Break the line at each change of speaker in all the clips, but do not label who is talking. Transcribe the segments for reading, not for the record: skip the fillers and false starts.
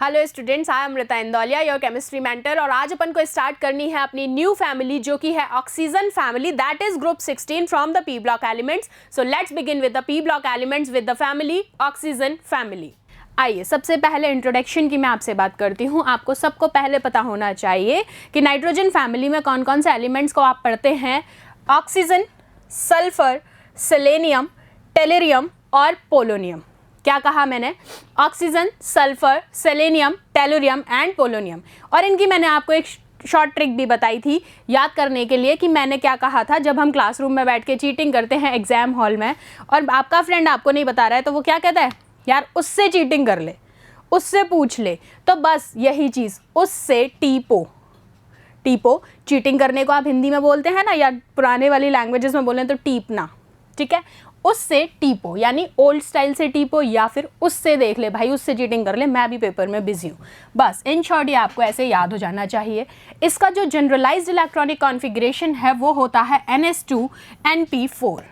Hello students, I am Amrita Indauliya, your chemistry mentor. और आज अपन को स्टार्ट करनी है अपनी न्यू फैमिली जो कि है oxygen family, that is group 16 from the P block elements. So let's begin with the P block elements with the family oxygen family. आइए, सबसे पहले इंट्रोडक्शन की मैं आपसे बात करती हूँ। आपको सबको पहले पता होना चाहिए कि नाइट्रोजन फैमिली में कौन कौन से एलिमेंट्स को आप पढ़ते हैं। ऑक्सीजन, सल्फर, सेलेनियम, टेलुरियम और पोलोनियम। क्या कहा मैंने? Oxygen, sulphur, selenium, tellurium and polonium. और इनकी मैंने आपको एक शॉर्ट ट्रिक भी बताई थी याद करने के लिए कि मैंने क्या कहा था। जब हम क्लासरूम में बैठ के चीटिंग करते हैं एग्जाम हॉल में और आपका फ्रेंड आपको नहीं बता रहा है तो वो क्या कहता है, यार उससे चीटिंग कर ले, उससे पूछ ले। तो बस यही चीज़, उससे टीपो। टीपो चीटिंग करने को आप हिंदी में बोलते हैं ना, या पुराने वाली लैंग्वेजेस में बोलें तो टीपना, ठीक है। उससे टीपो यानी ओल्ड स्टाइल से टीपो, या फिर उससे देख ले भाई, उससे चीटिंग कर ले, मैं भी पेपर में बिजी हूँ। बस इन शॉर्ट ये आपको ऐसे याद हो जाना चाहिए। इसका जो जनरलाइज्ड इलेक्ट्रॉनिक कॉन्फ़िगरेशन है वो होता है NS2Np4।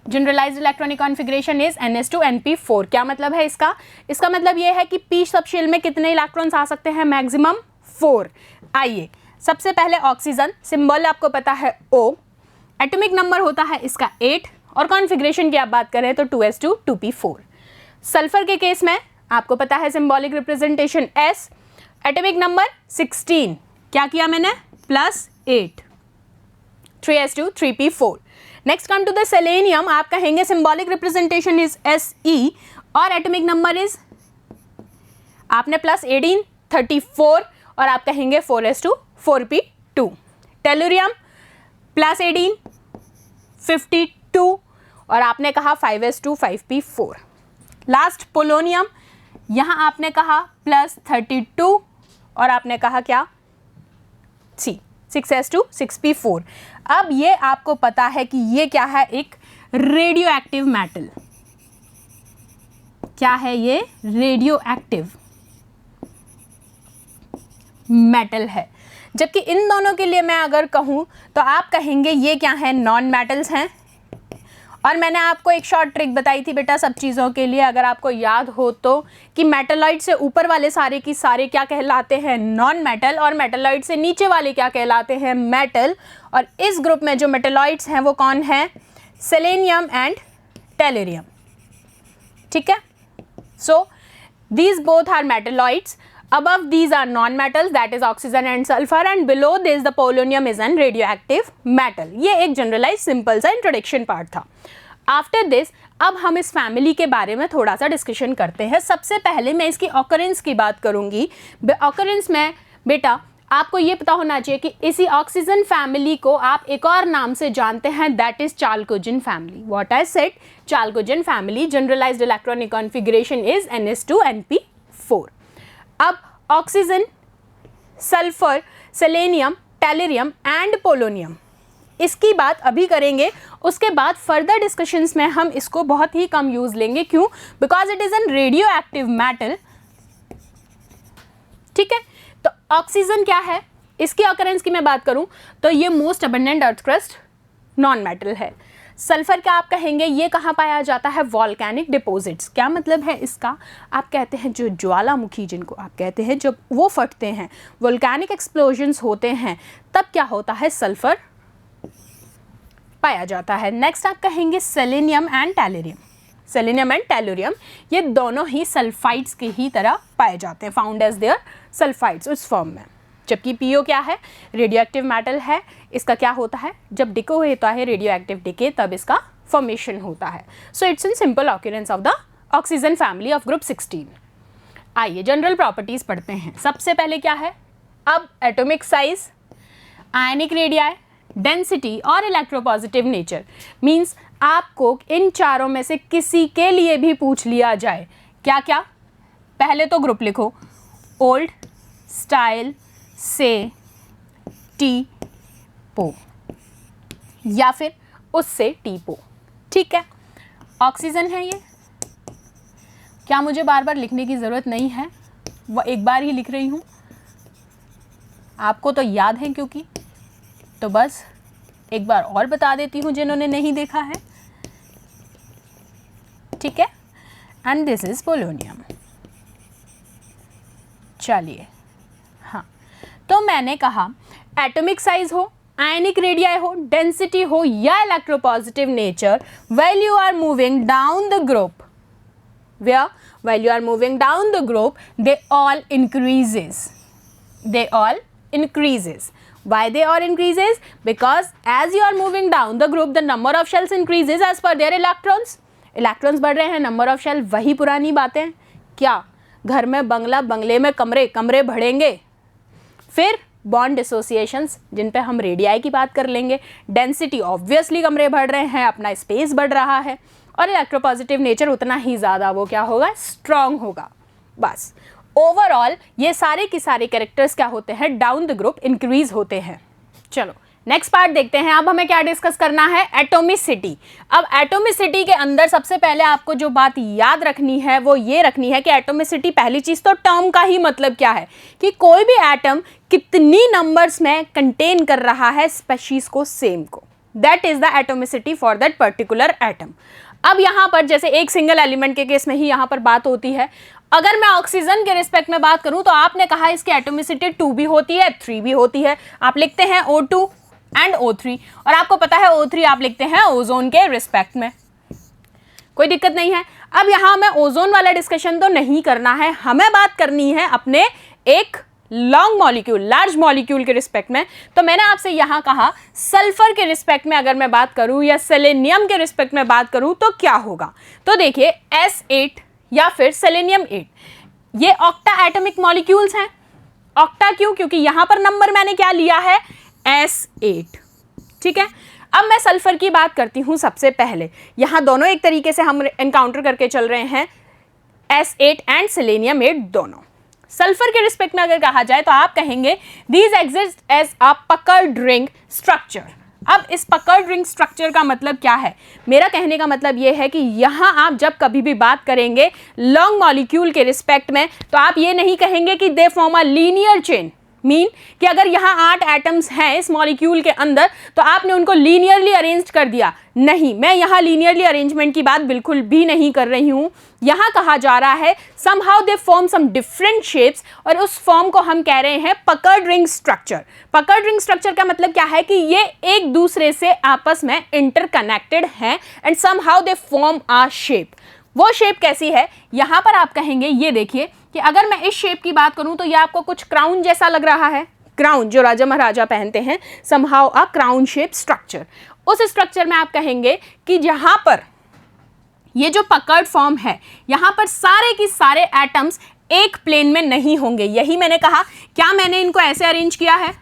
Generalised electronic configuration is NS2Np4। क्या मतलब है इसका? इसका मतलब ये है कि पी सबशेल में कितने इलेक्ट्रॉन्स आ सकते हैं? मैक्सिमम 4। आइए, सबसे पहले ऑक्सीजन, सिंबल आपको पता है O, एटॉमिक नंबर होता है इसका 8 और कॉन्फ़िगरेशन की आप बात करें तो 2s2 2p4। सल्फर के केस में आपको पता है symbolic representation S, atomic number 16। क्या किया मैंने? +8, 3s2 3p4। Next come to the selenium, आप कहेंगे सिंबॉलिक रिप्रेजेंटेशन इज Se और एटॉमिक नंबर इज, आपने +18 34 और आप कहेंगे 4s2 4p2। टेलुरियम +18 52 और आपने कहा 5s2 5p4। लास्ट पोलोनियम, यहाँ आपने कहा +32 और आपने कहा क्या? 6s2 6p4। अब ये आपको पता है कि ये क्या है? एक रेडियो एक्टिव मेटल। क्या है ये? रेडियो एक्टिव मेटल है। जबकि इन दोनों के लिए मैं अगर कहूँ तो आप कहेंगे ये क्या है? नॉन मेटल्स हैं। और मैंने आपको एक शॉर्ट ट्रिक बताई थी बेटा सब चीज़ों के लिए, अगर आपको याद हो तो, कि मेटलॉइड से ऊपर वाले सारे की सारे क्या कहलाते हैं? Non metal. और मेटलॉइड से नीचे वाले क्या कहलाते हैं? मेटल। और इस ग्रुप में जो मेटलॉइड्स हैं वो कौन है? सेलेनियम एंड टेलुरियम, ठीक है। सो these both are metalloids. Above these are non-metals, that is oxygen and sulfur, and below this the polonium is an radioactive metal. ये एक जनरलाइज सिंपल सा इंट्रोडक्शन पार्ट था। आफ्टर दिस अब हम इस family के बारे में थोड़ा सा डिस्कशन करते हैं। सबसे पहले मैं इसकी ऑकरेंस की बात करूंगी। ऑकरेंस में बेटा आपको ये पता होना चाहिए कि इसी ऑक्सीजन फैमिली को आप एक और नाम से जानते हैं, that is chalcogen family. What I said? Chalcogen family. Generalised electronic configuration is NS2Np4। अब oxygen, sulphur, selenium, tellurium and polonium, इसकी बात अभी करेंगे। उसके बाद फर्दर डिस्कशंस में हम इसको बहुत ही कम यूज लेंगे। क्यों? Because it is an radio active metal, ठीक है। तो ऑक्सीजन क्या है? इसकी ऑकरेंस की मैं बात करूं तो ये most abundant earth crust non metal है। सल्फर क्या आप कहेंगे? ये कहाँ पाया जाता है? Volcanic deposits. क्या मतलब है इसका? आप कहते हैं जो ज्वालामुखी, जिनको आप कहते हैं जब वो फटते हैं, वॉल्केनिक एक्सप्लोजन्स होते हैं, तब क्या होता है? सल्फर पाया जाता है। नेक्स्ट आप कहेंगे selenium and tellurium. Selenium and tellurium ये दोनों ही सल्फाइड्स के ही तरह पाए जाते हैं, फाउंड एज देयर सल्फाइड्स उस फॉर्म में। जबकि पीओ क्या है? रेडियो एक्टिव मेटल है। इसका क्या होता है? जब डिको होता है रेडियो एक्टिव डिके, तब इसका फॉर्मेशन होता है। So it's in simple occurrence of the oxygen family of group 16। आइए जनरल प्रॉपर्टीज पढ़ते हैं। सबसे पहले क्या है? अब atomic size, ionic radii, density और इलेक्ट्रोपॉजिटिव नेचर। मीन्स आपको इन चारों में से किसी के लिए भी पूछ लिया जाए, क्या क्या? पहले तो ग्रुप लिखो, ओल्ड स्टाइल से टीपो या फिर उससे टीपो, ठीक है। ऑक्सीजन है ये। क्या मुझे बार बार लिखने की ज़रूरत नहीं है? वो एक बार ही लिख रही हूँ, आपको तो याद है क्योंकि, तो बस एक बार और बता देती हूँ जिन्होंने नहीं देखा है, ठीक है। And this is polonium. चलिए, हाँ, तो मैंने कहा एटॉमिक साइज हो, आयनिक रेडियाई हो, डेंसिटी हो या electropositive nature, while you are moving down the group, while you are moving down the group, they all increases. Why they all increases? Because as you are moving down the group, the number of shells increases as per their electrons. Electrons बढ़ रहे हैं, number of shell वही पुरानी बातें, क्या घर में बंगला, बंगले में कमरे, कमरे बढ़ेंगे। फिर बॉन्ड एसोसिएशंस जिन पे हम रेडियाई की बात कर लेंगे, डेंसिटी ऑब्वियसली कमरे बढ़ रहे हैं, अपना स्पेस बढ़ रहा है, और इलेक्ट्रोपॉजिटिव नेचर उतना ही ज़्यादा वो क्या होगा, स्ट्रॉन्ग होगा। बस ओवरऑल ये सारे के सारे कैरेक्टर्स क्या होते हैं, डाउन द ग्रुप इंक्रीज होते हैं। चलो नेक्स्ट पार्ट देखते हैं। अब हमें क्या डिस्कस करना है, एटोमिसिटी। अब एटोमिसिटी के अंदर सबसे पहले आपको जो बात याद रखनी है वो ये रखनी है कि एटोमिसिटी, पहली चीज़ तो टर्म का ही मतलब क्या है कि कोई भी एटम कितनी नंबर्स में कंटेन कर रहा है स्पेशीज को, सेम को, that is the atomicity for that particular atom. अब यहाँ पर जैसे एक सिंगल एलिमेंट के केस में ही यहाँ पर बात होती है, अगर मैं ऑक्सीजन के रिस्पेक्ट में बात करूं तो आपने कहा इसकी एटोमिसिटी 2 भी होती है, 3 भी होती है। आप लिखते हैं O2 एंड O3, और आपको पता है O3 आप लिखते हैं ओजोन के रिस्पेक्ट में, कोई दिक्कत नहीं है। अब यहाँ हमें ओजोन वाला डिस्कशन तो नहीं करना है, हमें बात करनी है अपने एक लॉन्ग मॉलिक्यूल, लार्ज मॉलिक्यूल के रिस्पेक्ट में। तो मैंने आपसे यहाँ कहा सल्फर के रिस्पेक्ट में अगर मैं बात करूँ या सेलेनियम के रिस्पेक्ट में बात करूँ तो क्या होगा। तो देखिए S8 या फिर सेलेनियम 8, ये ऑक्टा एटॉमिक मॉलिक्यूल्स हैं। ऑक्टा क्यों, क्योंकि यहाँ पर नंबर मैंने क्या लिया है, S8, ठीक है। अब मैं सल्फर की बात करती हूँ सबसे पहले, यहाँ दोनों एक तरीके से हम एनकाउंटर करके चल रहे हैं, S8 एंड सेलेनियम 8 दोनों। सल्फर के रिस्पेक्ट में अगर कहा जाए तो आप कहेंगे these exist as a puckered ring structure. अब इस पकर्ड रिंग स्ट्रक्चर का मतलब क्या है, मेरा कहने का मतलब ये है कि यहाँ आप जब कभी भी बात करेंगे लॉन्ग मॉलिक्यूल के रिस्पेक्ट में तो आप ये नहीं कहेंगे कि they form a linear chain, mean कि अगर यहाँ 8 एटम्स हैं इस मॉलिक्यूल के अंदर तो आपने उनको लीनियरली अरेंज कर दिया, नहीं, मैं यहाँ लीनियरली अरेंजमेंट की बात बिल्कुल भी नहीं कर रही हूँ। यहाँ कहा जा रहा है somehow they form some different shapes, और उस फॉर्म को हम कह रहे हैं puckered ring structure. Puckered ring structure का मतलब क्या है कि ये एक दूसरे से आपस में इंटरकनेक्टेड हैं and somehow they form a shape. वो शेप कैसी है, यहाँ पर आप कहेंगे, ये देखिए कि अगर मैं इस शेप की बात करूं तो ये आपको कुछ क्राउन जैसा लग रहा है, क्राउन जो राजा महाराजा पहनते हैं, somehow a crown shape structure. उस स्ट्रक्चर में आप कहेंगे कि जहां पर ये जो पकर्ड फॉर्म है, यहां पर सारे की सारे एटम्स एक प्लेन में नहीं होंगे। यही मैंने कहा, क्या मैंने इनको ऐसे अरेंज किया है,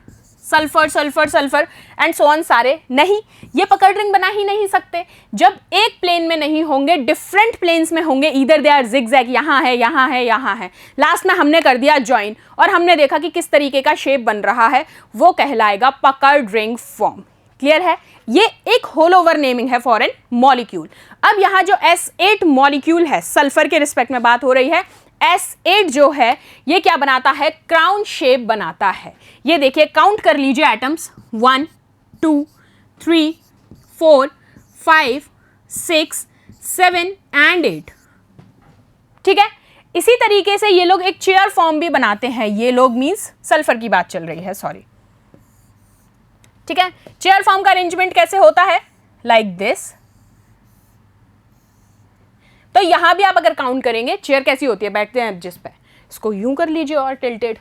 sulphur sulphur sulphur and so on, सारे नहीं, ये पकड़ रिंग बना ही नहीं सकते। जब एक प्लेन में नहीं होंगे, डिफरेंट प्लेन्स में होंगे, इधर दे आर जिगजैग, यहाँ है यहाँ है यहाँ है, लास्ट में हमने कर दिया ज्वाइन और हमने देखा कि किस तरीके का शेप बन रहा है, वो कहलाएगा पकर्ड रिंग फॉर्म। क्लियर है, ये एक होल ओवर नेमिंग है फॉर एन मॉलिक्यूल। अब यहाँ जो S8 मॉलिक्यूल है, सल्फर के रिस्पेक्ट में बात हो रही है, S8 जो है ये क्या बनाता है, क्राउन शेप बनाता है। ये देखिए, काउंट कर लीजिए एटम्स, 1 2 3 4 5 6 7 एंड 8, ठीक है। इसी तरीके से ये लोग एक चेयर फॉर्म भी बनाते हैं, ये लोग मींस सल्फर की बात चल रही है, सॉरी, ठीक है। चेयर फॉर्म का अरेंजमेंट कैसे होता है, लाइक दिस। तो यहां भी आप अगर काउंट करेंगे, चेयर कैसी होती है, बैठते हैं जिस पे, इसको यूं कर लीजिए और tilted,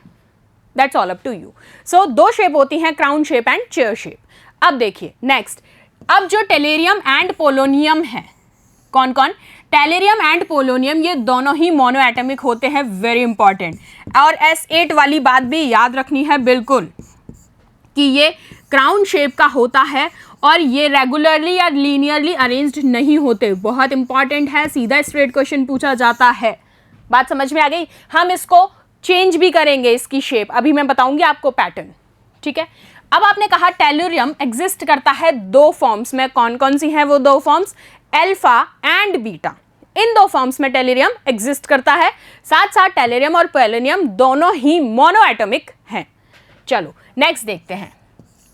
that's all up to you. So 2 shape होती हैं, crown shape and chair shape. अब देखिए नेक्स्ट, अब जो टेलेरियम एंड पोलोनियम है, कौन कौन, टेलेरियम एंड पोलोनियम, ये दोनों ही मोनो एटमिक होते हैं, वेरी इंपॉर्टेंट। और S8 वाली बात भी याद रखनी है बिल्कुल कि ये क्राउन शेप का होता है और ये रेगुलरली या लीनियरली अरेंज्ड नहीं होते, बहुत इंपॉर्टेंट है, सीधा स्ट्रेट क्वेश्चन पूछा जाता है। बात समझ में आ गई, हम इसको चेंज भी करेंगे इसकी शेप, अभी मैं बताऊंगी आपको पैटर्न, ठीक है। अब आपने कहा टेलुरियम एग्जिस्ट करता है 2 फॉर्म्स में, कौन कौन सी हैं वो 2 forms, alpha and beta. In 2 forms में टेलुरियम एग्जिस्ट करता है, साथ साथ टेलुरियम और पोलोनियम दोनों ही मोनो एटॉमिक हैं। चलो नेक्स्ट देखते हैं।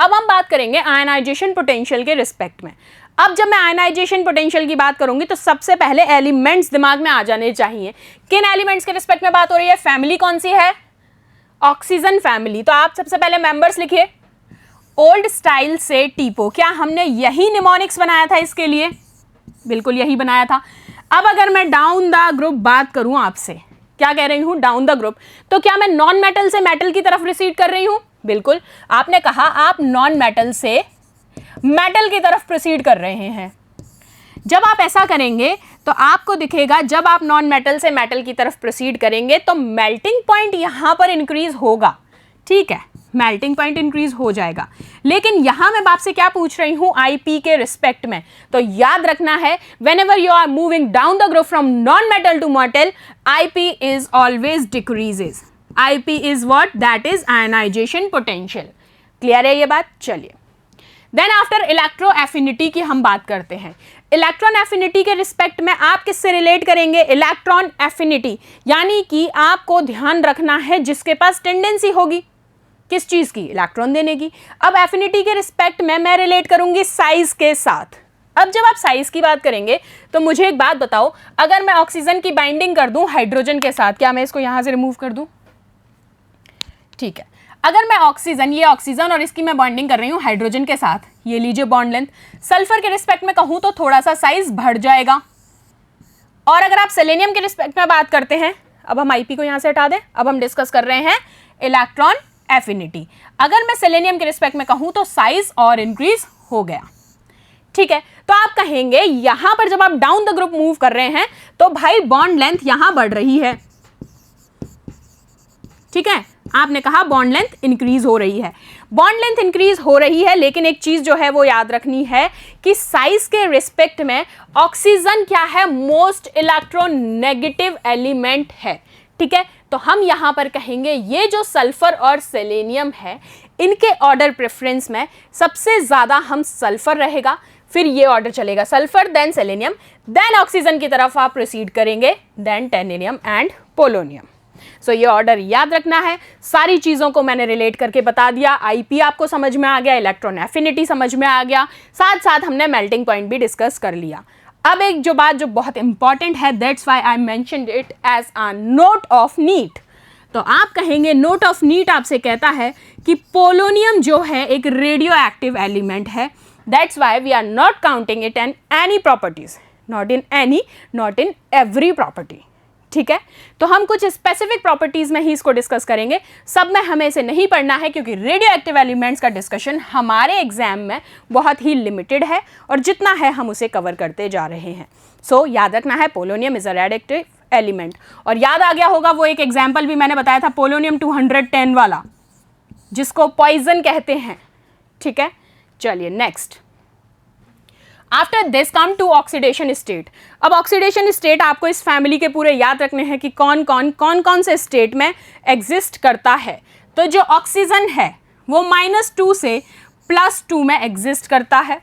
अब हम बात करेंगे आयनाइजेशन पोटेंशियल के रिस्पेक्ट में। अब जब मैं आयनाइजेशन पोटेंशियल की बात करूंगी तो सबसे पहले एलिमेंट्स दिमाग में आ जाने चाहिए। किन एलिमेंट्स के रिस्पेक्ट में बात हो रही है, फैमिली कौन सी है, ऑक्सीजन फैमिली। तो आप सबसे पहले मेंबर्स लिखिए, ओल्ड स्टाइल से टीपो, क्या हमने यही निमोनिक्स बनाया था इसके लिए? बिल्कुल यही बनाया था। अब अगर मैं डाउन द ग्रुप बात करूं आपसे, क्या कह रही हूं, डाउन द ग्रुप, तो क्या मैं नॉन मेटल से मेटल की तरफ रिसीड कर रही हूं? बिल्कुल, आपने कहा आप नॉन मेटल से मेटल की तरफ प्रोसीड कर रहे हैं। जब आप ऐसा करेंगे तो आपको दिखेगा, जब आप नॉन मेटल से मेटल की तरफ प्रोसीड करेंगे तो मेल्टिंग पॉइंट यहां पर इंक्रीज होगा, ठीक है, मेल्टिंग पॉइंट इंक्रीज हो जाएगा। लेकिन यहां मैं आपसे क्या पूछ रही हूं, आईपी के रिस्पेक्ट में, तो याद रखना है whenever you are moving down the group from non metal to metal, IP is always decreases. IP is what, that is ionisation potential. Clear है ये बात? चलिए, देन आफ्टर इलेक्ट्रो एफिनिटी की हम बात करते हैं। इलेक्ट्रॉन एफिनिटी के रिस्पेक्ट में आप किससे रिलेट करेंगे? इलेक्ट्रॉन एफिनिटी, यानी कि आपको ध्यान रखना है जिसके पास टेंडेंसी होगी किस चीज की, इलेक्ट्रॉन देने की। अब एफिनिटी के रिस्पेक्ट में मैं रिलेट करूंगी साइज के साथ। अब जब आप साइज की बात करेंगे तो मुझे एक बात बताओ, अगर मैं ऑक्सीजन की बाइंडिंग कर दूं हाइड्रोजन के साथ, क्या मैं इसको यहां से रिमूव कर दूं? ठीक है, अगर मैं ऑक्सीजन, ये ऑक्सीजन और इसकी मैं बॉन्डिंग कर रही हूं हाइड्रोजन के साथ, ये लीजिए बॉन्ड लेंथ। सल्फर के रिस्पेक्ट में कहूं तो थोड़ा सा साइज बढ़ जाएगा। और अगर आप सेलेनियम के रिस्पेक्ट में बात करते हैं, अब हम आईपी को यहां से हटा दें, अब हम डिस्कस कर रहे हैं इलेक्ट्रॉन एफिनिटी। अगर मैं सेलेनियम के रिस्पेक्ट में कहूं तो साइज और इंक्रीज हो गया, ठीक है। तो आप कहेंगे यहां पर जब आप डाउन द ग्रुप मूव कर रहे हैं तो भाई बॉन्ड लेंथ यहां बढ़ रही है, ठीक है, आपने कहा बॉन्ड लेंथ इंक्रीज हो रही है। बॉन्ड लेंथ इंक्रीज हो रही है, लेकिन एक चीज जो है वो याद रखनी है कि साइज के रिस्पेक्ट में ऑक्सीजन क्या है, मोस्ट इलेक्ट्रोनेगेटिव एलिमेंट है, ठीक है। तो हम यहां पर कहेंगे ये जो सल्फर और सेलेनियम है, इनके ऑर्डर प्रेफरेंस में सबसे ज्यादा हम सल्फर रहेगा, फिर ये ऑर्डर चलेगा sulphur then selenium then oxygen की तरफ आप प्रोसीड करेंगे, then tellurium and polonium. So ये ऑर्डर याद रखना है। सारी चीजों को मैंने रिलेट करके बता दिया, आईपी आपको समझ में आ गया, इलेक्ट्रॉन एफिनिटी समझ में आ गया, साथ साथ हमने मेल्टिंग पॉइंट भी डिस्कस कर लिया। अब एक जो बात जो बहुत इंपॉर्टेंट है, that's why I mentioned it as a note of NEET. तो आप कहेंगे नोट ऑफ नीट आपसे कहता है कि पोलोनियम जो है एक रेडियो एक्टिव एलिमेंट है, that's why we are not counting it an any properties, not in any, not in every property, ठीक है। तो हम कुछ स्पेसिफिक प्रॉपर्टीज में ही इसको डिस्कस करेंगे, सब में हमें इसे नहीं पढ़ना है क्योंकि रेडियो एक्टिव एलिमेंट्स का डिस्कशन हमारे एग्जाम में बहुत ही लिमिटेड है और जितना है हम उसे कवर करते जा रहे हैं। सो याद रखना है polonium is a radioactive element. और याद आ गया होगा वो एक एग्जाम्पल भी मैंने बताया था, पोलोनियम 210 वाला, जिसको पॉइजन कहते हैं, ठीक है। चलिए next, after this come to oxidation state. अब ऑक्सीडेशन स्टेट आपको इस फैमिली के पूरे याद रखने हैं कि कौन कौन से स्टेट में एग्जिस्ट करता है। तो जो ऑक्सीजन है वो -2 से +2 में एग्जिस्ट करता है,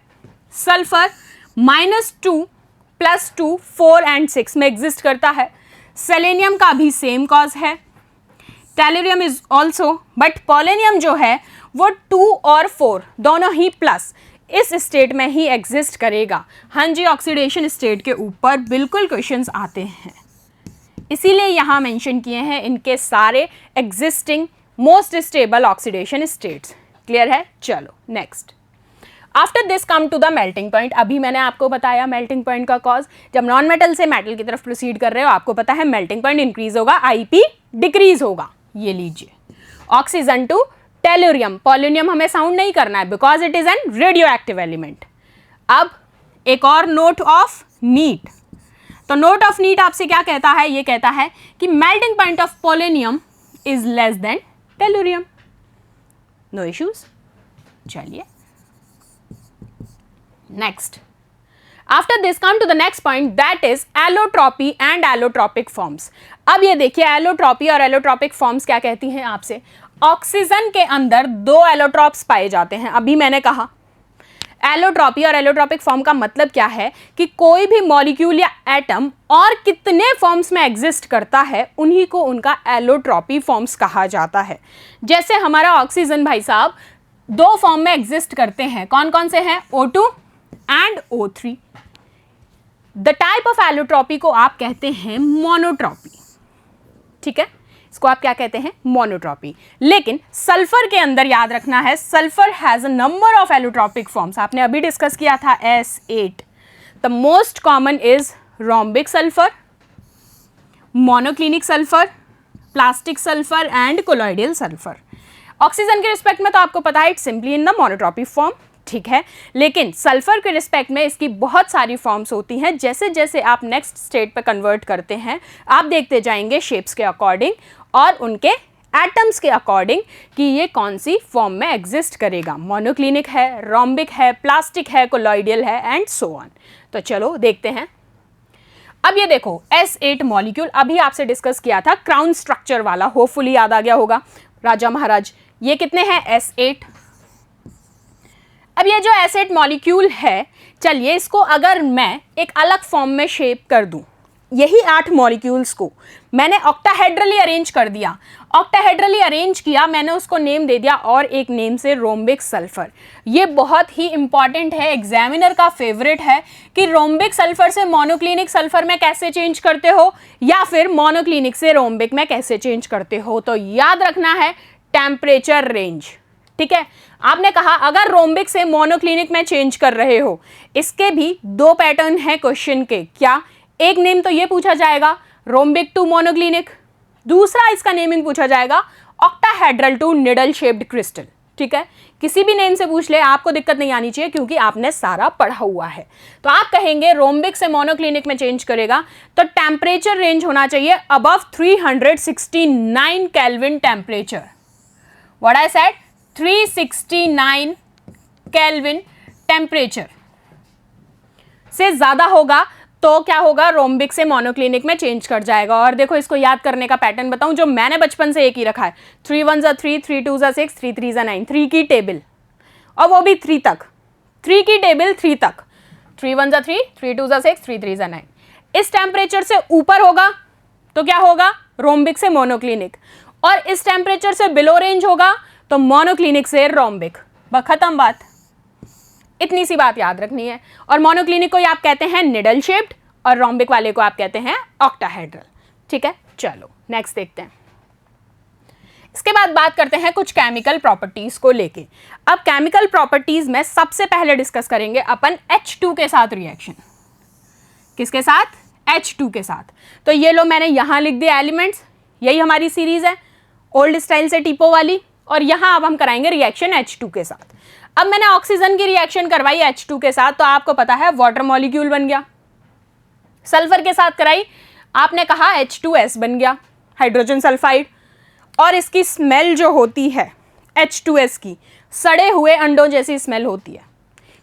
सल्फर -2 +2 4 एंड 6 में एग्जिस्ट करता है, सेलेनियम का भी सेम कॉज है, tellurium is also, but polonium जो है वो 2 और 4 दोनों ही प्लस इस स्टेट में ही एग्जिस्ट करेगा। हाँ जी, ऑक्सीडेशन स्टेट के ऊपर बिल्कुल क्वेश्चंस आते हैं, इसीलिए यहाँ मेंशन किए हैं इनके सारे existing most stable oxidation states. Clear है? चलो next, after this come to the melting point. अभी मैंने आपको बताया मेल्टिंग पॉइंट का कॉज, जब नॉन मेटल से मेटल की तरफ प्रोसीड कर रहे हो आपको पता है मेल्टिंग पॉइंट इंक्रीज होगा, आईपी डिक्रीज होगा। ये लीजिए, ऑक्सीजन टू टेलुरियम, पोलोनियम हमें साउंड नहीं करना है because it is an radioactive element. अब एक और नोट ऑफ नीट, तो नोट ऑफ नीट आपसे क्या कहता है, ये कहता है कि melting point of polonium is less than tellurium. No issues. चलिए next, after this come to the next point, that is allotropy and allotropic forms. अब ये देखिए एलोट्रॉपी और एलोट्रॉपिक फॉर्म्स क्या कहती हैं आपसे, ऑक्सीजन के अंदर 2 एलोट्रॉप्स पाए जाते हैं। अभी मैंने कहा एलोट्रॉपी और एलोट्रॉपिक फॉर्म का मतलब क्या है कि कोई भी मॉलिक्यूल या एटम और कितने फॉर्म्स में एग्जिस्ट करता है उन्हीं को उनका एलोट्रॉपी फॉर्म्स कहा जाता है। जैसे हमारा ऑक्सीजन भाई साहब 2 फॉर्म में एग्जिस्ट करते हैं, कौन कौन से हैं, O2 and O3। The type of allotropy को आप कहते हैं मोनोट्रॉपी, ठीक है। इसको आप क्या कहते हैं, मोनोट्रॉपी। लेकिन सल्फर के अंदर याद रखना है, sulphur has a number of allotropic forms, आपने अभी डिस्कस किया था S8। The most common is rhombic sulphur, monoclinic sulphur, plastic sulphur and colloidal sulphur. Oxygen के रिस्पेक्ट में तो आपको पता है it's simply in the monotropy form, ठीक है। लेकिन सल्फर के रिस्पेक्ट में इसकी बहुत सारी फॉर्म्स होती हैं। जैसे जैसे आप नेक्स्ट स्टेट पे कन्वर्ट करते हैं आप देखते जाएंगे शेप्स के अकॉर्डिंग और उनके एटम्स के अकॉर्डिंग कि ये कौन सी फॉर्म में एग्जिस्ट करेगा। मोनोक्लिनिक है, रोम्बिक है, प्लास्टिक है, कोलॉइडल है एंड सो ऑन। तो चलो देखते हैं। अब ये देखो S8 मॉलिक्यूल अभी आपसे डिस्कस किया था, क्राउन स्ट्रक्चर वाला, होपफुली याद आ गया होगा राजा महाराज। ये कितने हैं, S8। अब ये जो S8 मॉलिक्यूल है, चलिए इसको अगर मैं एक अलग फॉर्म में शेप कर दूं, यही 8 मॉलिक्यूल्स को मैंने ऑक्टाहेड्रली अरेंज कर दिया। ऑक्टाहेड्रली अरेंज किया मैंने, उसको नेम दे दिया और एक नेम से रोम्बिक सल्फर। ये बहुत ही इंपॉर्टेंट है, एग्जामिनर का फेवरेट है कि रोम्बिक सल्फर से मोनोक्लिनिक सल्फर में कैसे चेंज करते हो या फिर मोनोक्लिनिक से रोम्बिक में कैसे चेंज करते हो। तो याद रखना है टेम्परेचर रेंज, ठीक है। आपने कहा अगर रोम्बिक से मोनोक्लिनिक में चेंज कर रहे हो, इसके भी 2 पैटर्न है क्वेश्चन के। क्या, एक नेम तो ये पूछा जाएगा रोम्बिक टू मोनोक्लिनिक, दूसरा इसका नेमिंग पूछा जाएगा octahedral to needle shaped crystal, ठीक है। किसी भी नेम से पूछ ले आपको दिक्कत नहीं आनी चाहिए क्योंकि आपने सारा पढ़ा हुआ है। तो आप कहेंगे रोम्बिक से मोनोक्लिनिक में चेंज करेगा तो टेम्परेचर रेंज होना चाहिए above 369 kelvin temperature. What I said, 369 kelvin temperature से ज्यादा होगा तो क्या होगा, रोम्बिक से मोनोक्लिनिक में चेंज कर जाएगा। और देखो इसको याद करने का पैटर्न बताऊं जो मैंने बचपन से एक ही रखा है, 3 1 जा 3, 3 2 जा 6, 3 3 जा 9, 3 की टेबल, और वो भी 3 तक, 3 की टेबल 3 तक, 3 1 जा 3, 3 2 जा 6, 3 3 जा 9। इस टेम्परेचर से ऊपर होगा तो क्या होगा, रोम्बिक से मोनोक्लिनिक, और इस टेम्परेचर से बिलो रेंज होगा तो मोनोक्लिनिक से रोम्बिक। खत्म बात, इतनी सी बात याद रखनी है। और मोनोक्लिनिक को आप कहते हैं निडल शेप्ड और रोम्बिक वाले को आप कहते हैं ऑक्टाहेड्रल, ठीक है। चलो नेक्स्ट देखते हैं। इसके बाद बात करते हैं कुछ केमिकल प्रॉपर्टीज को लेके। अब केमिकल प्रॉपर्टीज में सबसे पहले डिस्कस करेंगे अपन H2 के साथ रिएक्शन। किसके साथ, H2 के साथ। तो ये लो मैंने यहां लिख दिया एलिमेंट्स, यही हमारी सीरीज है ओल्ड स्टाइल से टीपो वाली, और यहां अब हम कराएंगे रिएक्शन H2 के साथ। अब मैंने ऑक्सीजन की रिएक्शन करवाई H2 के साथ तो आपको पता है वाटर मॉलिक्यूल बन गया। सल्फर के साथ कराई, आपने कहा H2S बन गया, हाइड्रोजन सल्फाइड। और इसकी स्मेल जो होती है H2S की, सड़े हुए अंडों जैसी स्मेल होती है।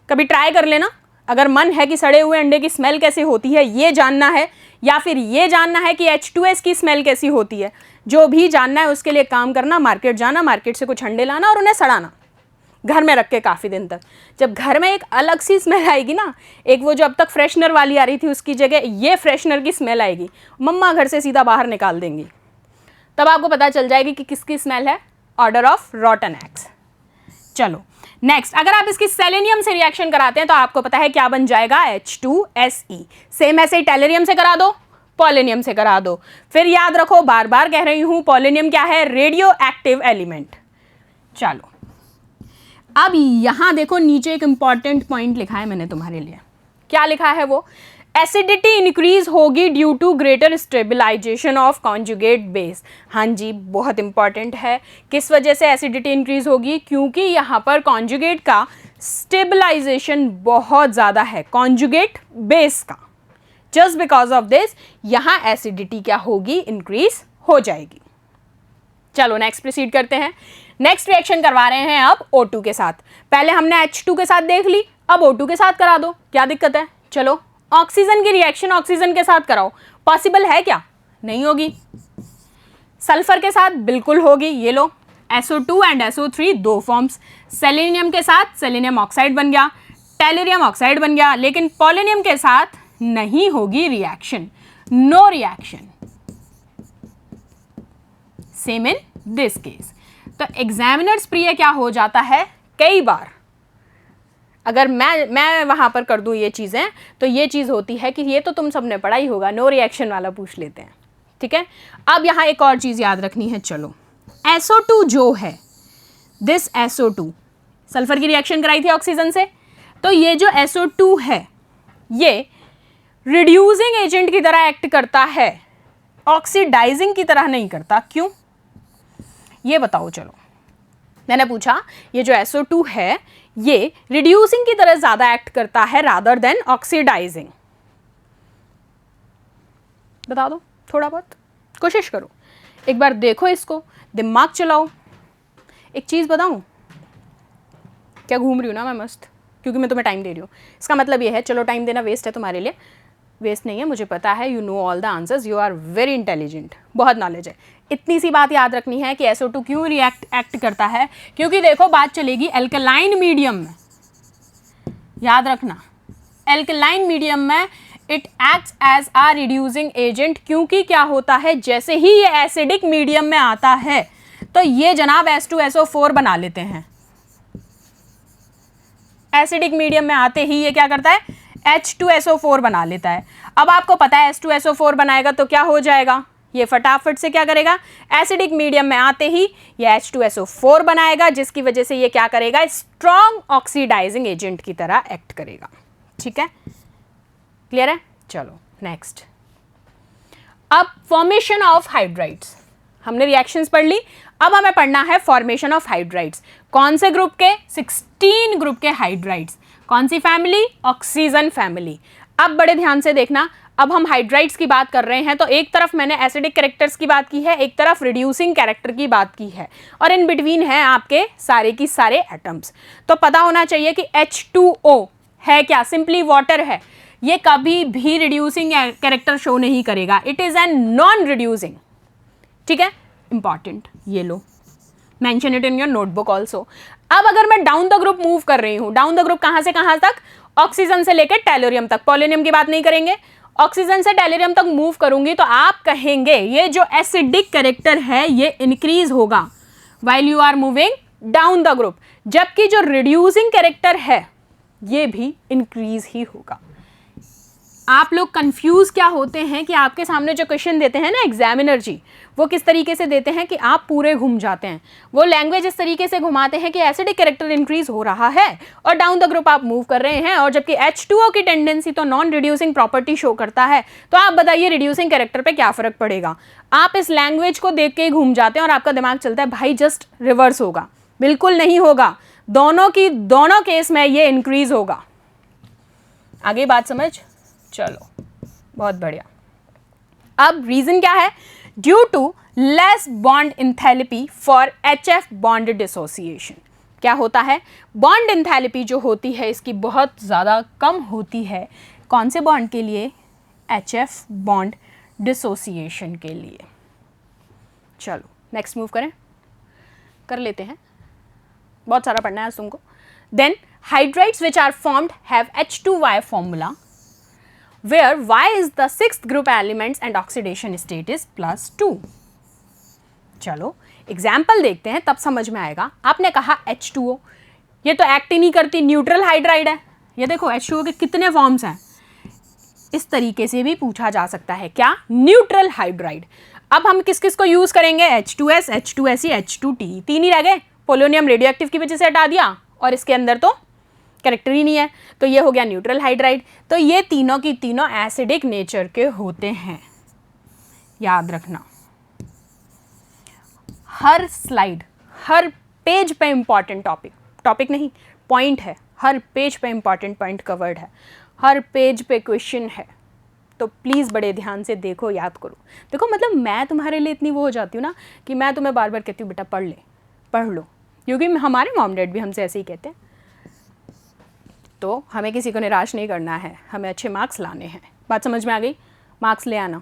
कभी ट्राई कर लेना, अगर मन है कि सड़े हुए अंडे की स्मेल कैसी होती है ये जानना है, या फिर ये जानना है कि H2S की स्मेल कैसी होती है, जो भी जानना है उसके लिए काम करना, मार्केट जाना, मार्केट से कुछ अंडे लाना और उन्हें सड़ाना घर में रख के काफ़ी दिन तक। जब घर में एक अलग सी स्मेल आएगी ना, एक वो जो अब तक फ्रेशनर वाली आ रही थी उसकी जगह ये फ्रेशनर की स्मेल आएगी, मम्मा घर से सीधा बाहर निकाल देंगी, तब आपको पता चल जाएगी कि किसकी स्मेल है, ऑर्डर ऑफ रॉटन एग्स। चलो नेक्स्ट, अगर आप इसकी सेलेनियम से रिएक्शन कराते हैं तो आपको पता है क्या बन जाएगा, H2Se। सेम ऐसे ही टेलेरियम से करा दो, पॉलिनियम से करा दो। फिर याद रखो, बार बार कह रही हूं, पॉलिनियम क्या है, रेडियो एक्टिव एलिमेंट। चलो अब यहां देखो नीचे एक इंपॉर्टेंट पॉइंट लिखा है मैंने तुम्हारे लिए। क्या लिखा है वो, एसिडिटी इंक्रीज होगी due to greater stabilization of conjugate base. हाँ जी, बहुत इंपॉर्टेंट है। किस वजह से एसिडिटी इंक्रीज होगी, क्योंकि यहाँ पर कॉन्जुगेट का स्टेबलाइजेशन बहुत ज़्यादा है, कॉन्जुगेट बेस का। जस्ट बिकॉज ऑफ दिस यहाँ एसिडिटी क्या होगी, इंक्रीज हो जाएगी। चलो नेक्स्ट प्रोसीड करते हैं। नेक्स्ट रिएक्शन करवा रहे हैं अब O2 के साथ। पहले हमने H2 के साथ देख ली, अब O2 के साथ करा दो, क्या दिक्कत है। चलो ऑक्सीजन की रिएक्शन ऑक्सीजन के साथ कराओ, पॉसिबल है क्या, नहीं होगी। सल्फर के साथ बिल्कुल होगी, ये लो SO2 एंड SO3 दो फॉर्म्स। सेलेनियम के साथ सेलेनियम ऑक्साइड बन गया, टेलेरियम ऑक्साइड बन गया, लेकिन पॉलिनियम के साथ नहीं होगी reaction, no reaction. Same in this case. तो एग्जामिनर्स प्रिय क्या हो जाता है, कई बार अगर मैं वहां पर कर दूं ये चीज़ें, तो ये चीज़ होती है कि ये तो तुम सबने पढ़ा ही होगा, नो रिएक्शन वाला पूछ लेते हैं, ठीक है। अब यहाँ एक और चीज़ याद रखनी है, चलो SO2 जो है, दिस SO2 सल्फर की रिएक्शन कराई थी ऑक्सीजन से, तो ये जो SO2 है ये रिड्यूसिंग एजेंट की तरह एक्ट करता है, ऑक्सीडाइजिंग की तरह नहीं करता। क्यों ये बताओ। चलो मैंने पूछा ये जो SO2 है ये रिड्यूसिंग की तरह ज्यादा एक्ट करता है रादर देन ऑक्सीडाइजिंग। बता दो, थोड़ा बहुत कोशिश करो, एक बार देखो इसको, दिमाग चलाओ। एक चीज बताऊं, क्या घूम रही हूँ ना मैं मस्त, क्योंकि मैं तुम्हें टाइम दे रही हूँ। इसका मतलब ये है, चलो टाइम देना वेस्ट है तुम्हारे लिए, वेस्ट नहीं है, मुझे पता है, you know all the answers, you are very intelligent, बहुत नॉलेज है। इतनी सी बात याद रखनी है कि SO2 क्यों एक्ट करता है, क्योंकि देखो बात चलेगी एल्कलाइन मीडियम में, याद रखना एल्कलाइन मीडियम में it acts as a reducing agent, क्योंकि क्या होता है जैसे ही ये एसिडिक मीडियम में आता है तो ये जनाब H2SO4 बना लेते हैं। एसिडिक मीडियम में आते ही ये क्या करता है, H2SO4 बना लेता है। अब आपको पता है H2SO4 बनाएगा तो क्या हो जाएगा, ये फटाफट से क्या करेगा, एसिडिक मीडियम में आते ही ये H2SO4 बनाएगा, जिसकी वजह से ये क्या करेगा, स्ट्रॉन्ग ऑक्सीडाइजिंग एजेंट की तरह एक्ट करेगा। ठीक है, क्लियर है। चलो नेक्स्ट, अब फॉर्मेशन ऑफ हाइड्राइड्स, हमने रिएक्शंस पढ़ ली, अब हमें पढ़ना है फॉर्मेशन ऑफ हाइड्राइड्स। कौन से ग्रुप के, 16 ग्रुप के हाइड्राइड्स। कौन सी फैमिली, ऑक्सीजन फैमिली। अब बड़े ध्यान से देखना, अब हम हाइड्राइड्स की बात कर रहे हैं तो एक तरफ मैंने एसिडिक कैरेक्टर्स की बात की है, एक तरफ रिड्यूसिंग कैरेक्टर की बात की है, और इन बिटवीन है आपके सारे की सारे एटम्स। तो पता होना चाहिए कि H2O है क्या, सिंपली वाटर है, ये कभी भी रिड्यूसिंग कैरेक्टर शो नहीं करेगा, it is an non reducing. ठीक है, इंपॉर्टेंट, ये लो, mention it in your notebook also. अब अगर मैं डाउन द ग्रुप मूव कर रही हूं, डाउन द ग्रुप कहां से कहां तक, ऑक्सीजन से लेकर टेलोरियम तक, पोलोनियम की बात नहीं करेंगे, ऑक्सीजन से टेलोरियम तक मूव करूंगी तो आप कहेंगे ये जो एसिडिक कैरेक्टर है ये इंक्रीज होगा while you are moving down the group, जबकि जो रिड्यूसिंग कैरेक्टर है ये भी इंक्रीज ही होगा। आप लोग कंफ्यूज क्या होते हैं कि आपके सामने जो क्वेश्चन देते हैं ना एग्जामिनर जी, वो किस तरीके से देते हैं कि आप पूरे घूम जाते हैं, वो लैंग्वेज इस तरीके से घुमाते हैं कि एसिडिक कैरेक्टर इंक्रीज हो रहा है और डाउन द ग्रुप आप मूव कर रहे हैं, और जबकि H2O की टेंडेंसी तो नॉन रिड्यूसिंग प्रॉपर्टी शो करता है, तो आप बताइए रिड्यूसिंग कैरेक्टर पे क्या फर्क पड़ेगा। आप इस लैंग्वेज को देख के ही घूम जाते हैं और आपका दिमाग चलता है भाई जस्ट रिवर्स होगा, बिल्कुल नहीं होगा, दोनों केस में ये इंक्रीज होगा। आगे बात समझ, चलो बहुत बढ़िया। अब रीजन क्या है, due to less bond enthalpy for HF bond dissociation. क्या होता है, बॉन्ड इंथैल्पी जो होती है इसकी बहुत ज़्यादा कम होती है, कौन से बॉन्ड के लिए, HF बॉन्ड डिसोसिएशन के लिए। चलो नेक्स्ट मूव करें, कर लेते हैं, बहुत सारा पढ़ना है आज तुमको। Then hydrides which are formed have H2Y formula where Y is the 6th group elements and oxidation state is +2। चलो एग्जाम्पल देखते हैं तब समझ में आएगा। आपने कहा H2O, ये तो एक्ट ही नहीं करती, न्यूट्रल हाइड्राइड है। ये देखो H2O के कितने फॉर्म्स हैं, इस तरीके से भी पूछा जा सकता है, क्या, न्यूट्रल हाइड्राइड। अब हम किस किस को यूज करेंगे, H2S, H2Se, H2Te, तीन ही रह गए। पोलोनियम रेडियो एक्टिव की वजह से हटा दिया और इसके अंदर तो कैरेक्टर ही नहीं है, तो ये हो गया न्यूट्रल हाइड्राइड। तो ये तीनों की तीनों एसिडिक नेचर के होते हैं, याद रखना। हर स्लाइड, हर पेज पे इंपॉर्टेंट टॉपिक नहीं पॉइंट है, हर पेज पे इंपॉर्टेंट पॉइंट कवर्ड है, हर पेज पे क्वेश्चन है, तो प्लीज़ बड़े ध्यान से देखो, याद करो। देखो मतलब मैं तुम्हारे लिए इतनी वो हो जाती हूँ ना कि मैं तुम्हें बार बार कहती हूँ बेटा पढ़ लो, क्योंकि हमारे मॉम डैड भी हमसे ऐसे ही कहते हैं। तो हमें किसी को निराश नहीं करना है, हमें अच्छे मार्क्स लाने हैं। बात समझ में आ गई, मार्क्स ले आना।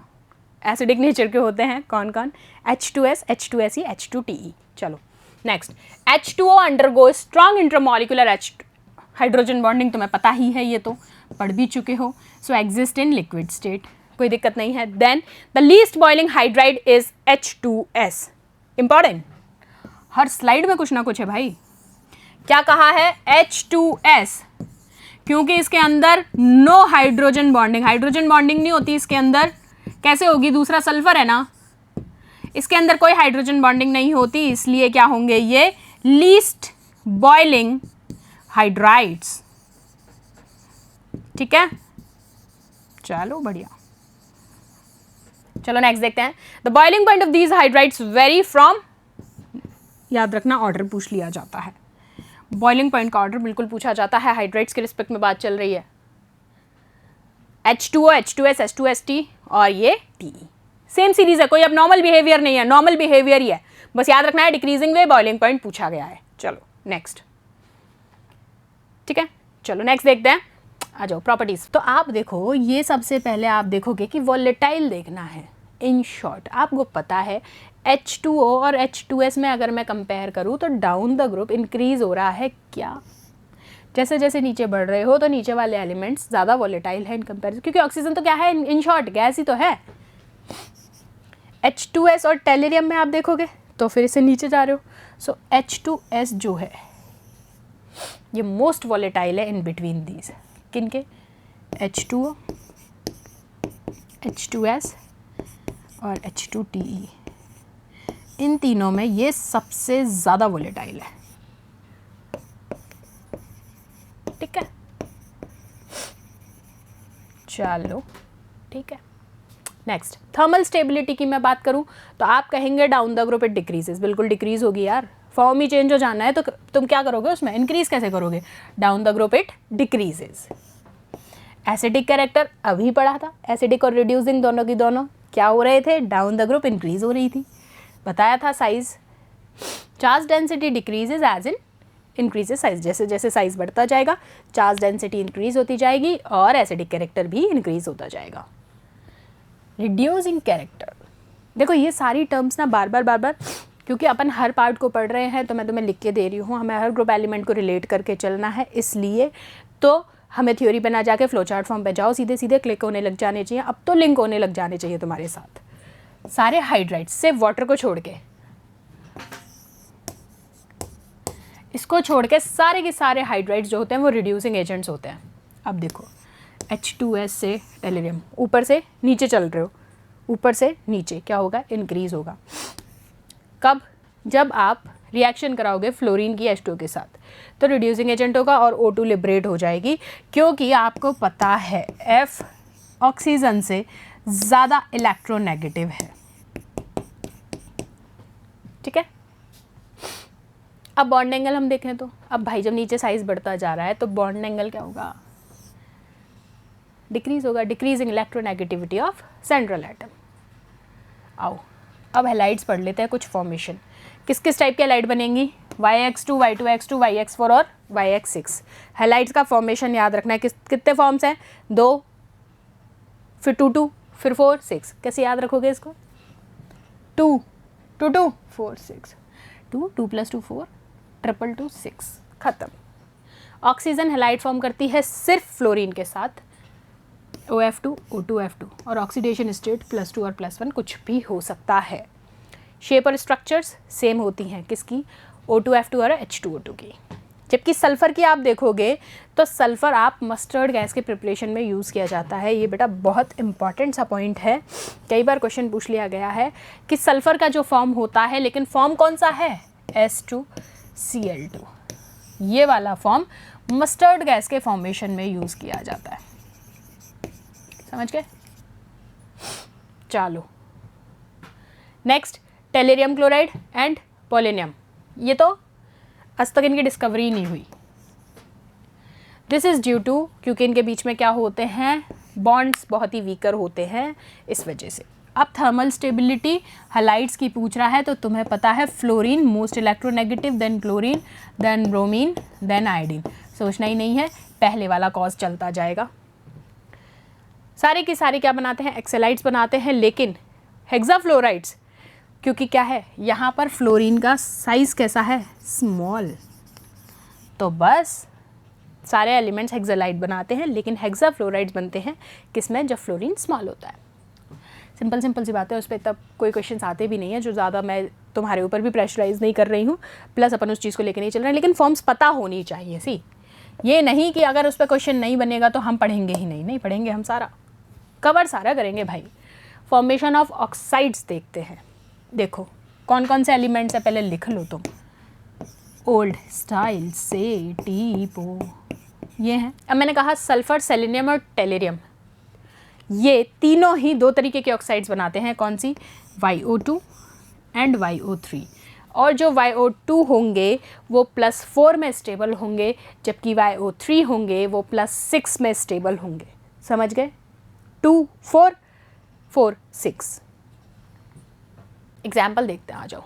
एसिडिक नेचर के होते हैं कौन कौन, H2S, H2Se, H2Te। चलो next, H2O undergo strong intermolecular hydrogen bonding, तुम्हें पता ही है, ये तो पढ़ भी चुके हो। So exist in liquid state, कोई दिक्कत नहीं है। Then the least boiling hydride is H2S। Important, हर स्लाइड में कुछ ना कुछ है भाई। क्या कहा है, H2S, क्योंकि इसके अंदर नो हाइड्रोजन बॉन्डिंग नहीं होती इसके अंदर, कैसे होगी, दूसरा सल्फर है ना, इसके अंदर कोई हाइड्रोजन बॉन्डिंग नहीं होती, इसलिए क्या होंगे ये लीस्ट बॉइलिंग हाइड्राइड्स। ठीक है, चलो बढ़िया। चलो नेक्स्ट देखते हैं। The boiling point of these hydrides very from, याद रखना ऑर्डर पूछ लिया जाता है, बॉइलिंग पॉइंट का ऑर्डर बिल्कुल पूछा जाता है, हाइड्राइड्स के रिस्पेक्ट में बात चल रही है। H2O, H2S, H2ST और ये T सेम सीरीज है, कोई अब नॉर्मल बिहेवियर नहीं है, नॉर्मल बिहेवियर ही है, बस याद रखना है डिक्रीजिंग वे बॉइलिंग पॉइंट पूछा गया है। चलो नेक्स्ट, ठीक है, चलो नेक्स्ट देखते हैं, आ जाओ प्रॉपर्टीज। तो आप देखो, ये सबसे पहले आप देखोगे कि वोलेटाइल देखना है। इन शॉर्ट आपको पता है H2O और H2S में अगर मैं कंपेयर करूँ तो डाउन द ग्रुप इंक्रीज हो रहा है क्या, जैसे जैसे नीचे बढ़ रहे हो तो नीचे वाले एलिमेंट्स ज़्यादा वोलेटाइल है इन कंपेरिजन, क्योंकि ऑक्सीजन तो क्या है, इन शॉर्ट गैस ही तो है। H2S और टेलेरियम में आप देखोगे तो फिर इसे नीचे जा रहे हो, सो H2S जो है ये मोस्ट वोलेटाइल है इन बिटवीन दीज, किन के, H2O, H2S और H2TE, इन तीनों में ये सबसे ज़्यादा वोलेटाइल है। ठीक है, चलो ठीक है। नेक्स्ट, थर्मल स्टेबिलिटी की मैं बात करूं तो आप कहेंगे down the group it decreases, बिल्कुल डिक्रीज होगी यार, फॉर्म ही चेंज हो जाना है तो तुम क्या करोगे उसमें, इंक्रीज कैसे करोगे, down the group it decreases. Acidic character अभी पढ़ा था, एसिडिक और रिड्यूसिंग दोनों की दोनों क्या हो रहे थे, डाउन द ग्रुप इंक्रीज हो रही थी, बताया था size, charge density decreases as in increases size, जैसे जैसे साइज बढ़ता जाएगा चार्ज डेंसिटी इंक्रीज होती जाएगी और एसिडिक कैरेक्टर भी इंक्रीज होता जाएगा। रिड्यूसिंग कैरेक्टर, देखो ये सारी टर्म्स ना बार बार क्योंकि अपन हर पार्ट को पढ़ रहे हैं तो मैं तुम्हें लिख के दे रही हूँ, हमें हर ग्रुप एलिमेंट को रिलेट करके चलना है, इसलिए तो हमें थ्योरी पे ना जाके फ्लो चार्ट फॉर्म पे जाओ, सीधे सीधे क्लिक होने लग जाने चाहिए, अब तो लिंक होने लग जाने चाहिए तुम्हारे साथ सारे हाइड्राइड्स, सिर्फ वाटर को छोड़ के, इसको छोड़ के सारे के सारे हाइड्राइड्स जो होते हैं वो रिड्यूसिंग एजेंट्स होते हैं। अब देखो H2S से टेलेरियम ऊपर से नीचे चल रहे हो, ऊपर से नीचे क्या होगा, इंक्रीज होगा, कब, जब आप रिएक्शन कराओगे फ्लोरीन की H2O के साथ तो रिड्यूसिंग एजेंट होगा और O2 लिबरेट हो जाएगी, क्योंकि आपको पता है F ऑक्सीजन से ज़्यादा इलेक्ट्रोनेगेटिव है। ठीक है, अब बॉन्ड एंगल हम देखें तो, अब भाई जब नीचे साइज बढ़ता जा रहा है तो बॉन्ड एंगल क्या होगा, डिक्रीज होगा, decreasing electronegativity of central atom. आओ अब हैलाइड्स पढ़ लेते हैं कुछ फॉर्मेशन, किस किस टाइप के हैलाइड बनेंगी, YX2, Y2X2, YX4 और YX6। हैलाइड्स का फॉर्मेशन याद रखना है, कितने फॉर्म्स हैं, 2, फिर 2, फिर 4, 6, कैसे याद रखोगे इसको, 2, 2, 4, 6, 2 + 2 4, 2 2 6, खत्म। ऑक्सीजन हैलाइड फॉर्म करती है सिर्फ फ्लोरीन के साथ, OF2, O2F2 और ऑक्सीडेशन स्टेट +2 और +1 कुछ भी हो सकता है। शेप और स्ट्रक्चर्स सेम होती हैं, किसकी, O2F2 और H2O2 की। जबकि सल्फ़र की आप देखोगे तो सल्फ़र आप मस्टर्ड गैस के प्रिपरेशन में यूज़ किया जाता है, ये बेटा बहुत इंपॉर्टेंट सा पॉइंट है, कई बार क्वेश्चन पूछ लिया गया है कि सल्फ़र का जो फॉर्म होता है, लेकिन फॉर्म कौन सा है, S2Cl2, ये वाला फॉर्म मस्टर्ड गैस के फॉर्मेशन में यूज़ किया जाता है, समझ गए। चलो नेक्स्ट, टेलेरियम क्लोराइड एंड पोलेनियम, ये तो आज तक इनकी डिस्कवरी नहीं हुई। दिस इज़ ड्यू टू, क्योंकि इनके बीच में क्या होते हैं, बॉन्ड्स बहुत ही वीकर होते हैं, इस वजह से। अब थर्मल स्टेबिलिटी हैलाइड्स की पूछ रहा है तो तुम्हें पता है fluorine most electronegative, then chlorine, then bromine, then iodine, सोचना ही नहीं है, पहले वाला कॉज चलता जाएगा। सारे के सारे क्या बनाते हैं, एक्सेलाइड्स बनाते हैं, लेकिन हेक्साफ्लोराइड्स, क्योंकि क्या है यहाँ पर फ्लोरीन का साइज़ कैसा है, स्मॉल, तो बस सारे एलिमेंट्स हेक्सालाइड बनाते हैं, लेकिन हेक्साफ्लोराइड्स बनते हैं किसमें, जब फ्लोरीन स्मॉल होता है। सिंपल सी बात है, उस पर तब कोई क्वेश्चंस आते भी नहीं है, जो ज़्यादा मैं तुम्हारे ऊपर भी प्रेशराइज नहीं कर रही हूँ, प्लस अपन उस चीज़ को लेकर नहीं चल रहे हैं, लेकिन फॉर्म्स पता होनी चाहिए। सी ये नहीं कि अगर उस पर क्वेश्चन नहीं बनेगा तो हम पढ़ेंगे ही नहीं, नहीं पढ़ेंगे, हम सारा कवर सारा करेंगे भाई। फॉर्मेशन ऑफ ऑक्साइड्स देखते हैं। देखो कौन कौन से एलिमेंट्स है, पहले लिख लो तुम। ओल्ड स्टाइल से टीपो, ये हैं। अब मैंने कहा सल्फर, सेलेनियम और टेलेरियम, ये तीनों ही दो तरीके के ऑक्साइड्स बनाते हैं। कौन सी? YO2 and YO3। और जो YO2 होंगे वो +4 में स्टेबल होंगे, जबकि YO3 होंगे वो +6 में स्टेबल होंगे। समझ गए? 2 4 4 6। एग्जाम्पल देखते हैं, आ जाओ।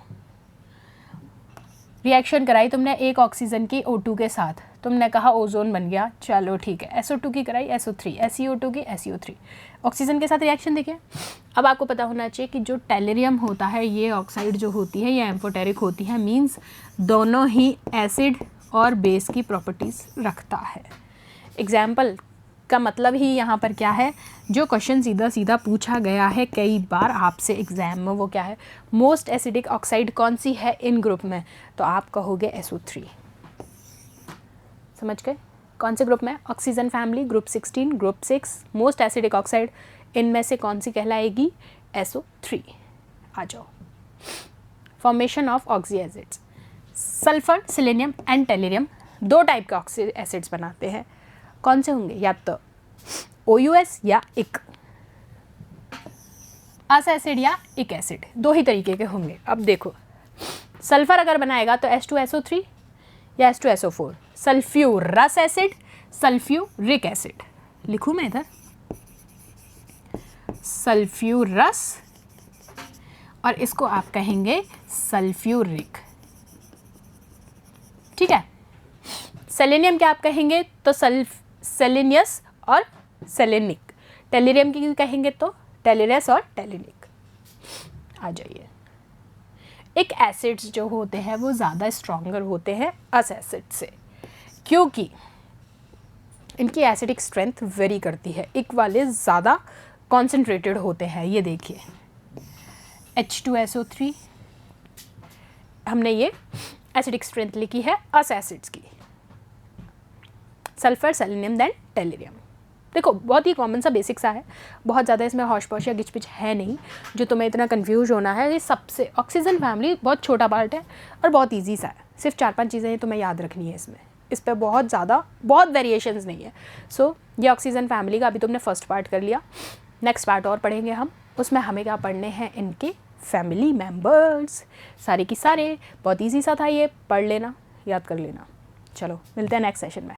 रिएक्शन कराई तुमने एक ऑक्सीजन की O2 के साथ, तुमने कहा ओजोन बन गया, चलो ठीक है। SO2 की कराई SO3, SeO2 की SeO3, ऑक्सीजन के साथ रिएक्शन देखिए। अब आपको पता होना चाहिए कि जो टेलेरियम होता है, ये ऑक्साइड जो होती है ये एम्फोटेरिक होती है, मींस दोनों ही एसिड और बेस की प्रॉपर्टीज़ रखता है। एग्जाम्पल का मतलब ही यहाँ पर क्या है, जो क्वेश्चन सीधा सीधा पूछा गया है कई बार आपसे एग्जाम में, वो क्या है? मोस्ट एसिडिक ऑक्साइड कौन सी है इन ग्रुप में? तो आप कहोगे SO3। समझ गए? कौन से ग्रुप में? Oxygen family, group 16, group 6, most acidic oxide, इनमें से कौन सी कहलाएगी? SO3। आ जाओ। Formation of oxy acids. Sulphur, selenium and टेलेरियम दो टाइप के ऑक्सी एसिड्स बनाते हैं। कौन से होंगे? या तो OUS या इक, अस एसिड या इक एसिड, दो ही तरीके के होंगे। अब देखो, सल्फर अगर बनाएगा तो H2SO3 या H2SO4, sulphurous acid, sulphuric acid. लिखूं मैं इधर? सल्फ्यूरस, और इसको आप कहेंगे सल्फ्यूरिक। ठीक है। सेलेनियम क्या आप कहेंगे? तो सेलेनियस और सेलेनिक। टेलेरियम की कहेंगे तो टेलेरस और टेलेनिक। आ जाइए। एक एसिड्स जो होते हैं वो ज़्यादा स्ट्रॉन्गर होते हैं अस एसिड से, क्योंकि इनकी एसिडिक स्ट्रेंथ वेरी करती है। इक वाले ज़्यादा कॉन्सेंट्रेटेड होते हैं। ये देखिए H2SO3, हमने ये एसिडिक स्ट्रेंथ लिखी है अस एसिड्स की। Sulphur, selenium then tellurium. देखो बहुत ही कॉमन सा बेसिक सा है, बहुत ज़्यादा इसमें हौश पौश या गिच पिच है नहीं जो तुम्हें इतना कंफ्यूज होना है। ये सबसे ऑक्सीजन फैमिली बहुत छोटा पार्ट है और बहुत इजी सा है। सिर्फ 4-5 चीज़ें तुम्हें याद रखनी है इसमें, इस पर बहुत वेरिएशंस नहीं है। सो ये ऑक्सीजन फैमिली का अभी तुमने फर्स्ट पार्ट कर लिया। नेक्स्ट पार्ट और पढ़ेंगे हम, उसमें हमें क्या पढ़ने हैं? इनके फैमिली मेम्बर्स, सारे की सारे। बहुत ईजी सा था ये, पढ़ लेना, याद कर लेना। चलो मिलते हैं नेक्स्ट सेशन में।